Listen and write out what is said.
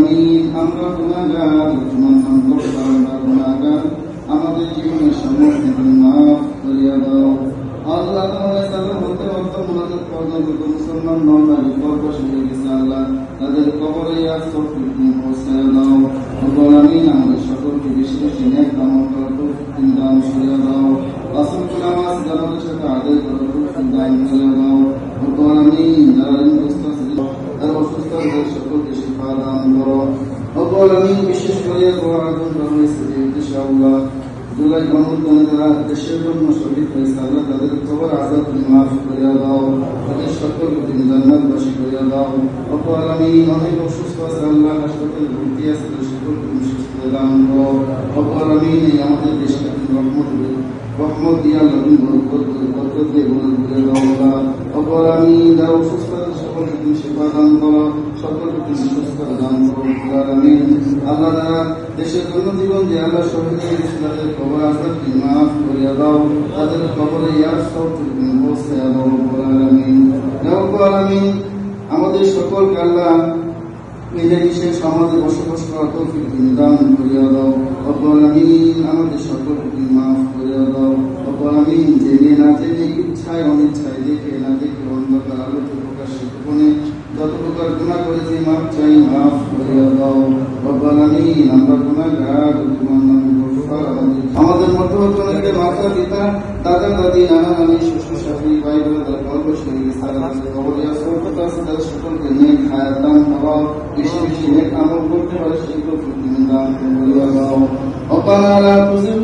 আলামিন আমরা গুনাহগার, তোমার নাম করতে আমরা গুনাহগার, আমাদের জীবনের সমস্ত মাফ করিয়া দাও। আল্লাহ তোমাদের সাথে বলতে বলতে মুনাজাত পর্যন্ত মুসলমান নয় পরবশ হয়ে গেছে। আল্লাহ তাদের কবরে আসর পৌঁছায় দাও। রব্বুল আলামিন আমাদের সকলকে বেশি বেশি নেক আমল করার তৌফিক দান করিয়া দাও। আসরকে নামাজ জামাতের সাথে আদায় করার তৌফিক দান করিয়া দাও। রব্বুল আলামিন যারা ঋণগ্রস্ত আছে, যারা অসুস্থ আছে, সকলকে শিফা দান করো। রব্বুল আলামিন বিশেষ করে দোয়া আয়োজন করা হয়েছে যে ইনশাআল্লাহ জুলাই গণঅভ্যুত্থানে যারা দেশের জন্য শহীদ হয়েছে, আল্লাহ তাদের কবর আযাব মাফ করিয়া দাও, তাদের সকলকে তুমি জান্নাতবাসী করিয়া দাও। রব্বুল আলামিন অনেক অসুস্থ আছে, আল্লাহ হাসপাতালে ভর্তি আছে, তাদের সকলকে তুমি সুস্থতা দান করো। রব্বুল আলামিন এই আমাদের দেশকে তুমি রহমত দিয়া নবীন বরকত দিয়ে ভরে দাও। রব্বুল আলামিন যারা অসুস্থ আছে সকলকে তুমি শিফা দান করো, সকলকে তুমি সুস্থতা দান করো। রব্বুল আলামিন আল্লাহ যারা দেশের জন্য জীবন দিয়ে আল্লাহ শহীদ হয়ে গেছে, তাদের কবর আযাব তুমি মাফ করিয়া দাও, তাদের কবরে ইয়ার সব তুমি পৌঁছাইয়া দাও। রব্বুল আলামিন আমাদের সকলকে আল্লাহ মিলেমিশে সমাজে বসবাস করার তৌফিক তুমি দান করিয়া দাও। রব্বুল আলামিন আমাদের সকলকে তুমি মাফ করিয়া দাও। রব্বুল আলামিন জেনে না জেনে, ইচ্ছায় অনিচ্ছায়, দেখে না দেখে, অন্ধকার আলোতে প্রকাশ্যে গোপনে যত প্রকার গুনাহ করেছি মাফ চাই, মাফ করিয়া দাও। রব্বুল আলামিন আমরা গুনাহগার, তোমার নামে গফফার। আমাদের মধ্যে মাতা পিতা, দাদা দাদি, নানা নানি, শ্বশুর শাশুড়ি, ভাই বোনেরা পরবশ হয়ে গেছে, তাদের কবরে আসর আছে, তাদের সকলকে নেক হায়াত দান করো, বেশি বেশি নেক আমল করতে পারে সেই তৌফিক তুমি দান করিয়া দাও। রব্বানা লা তুযিগ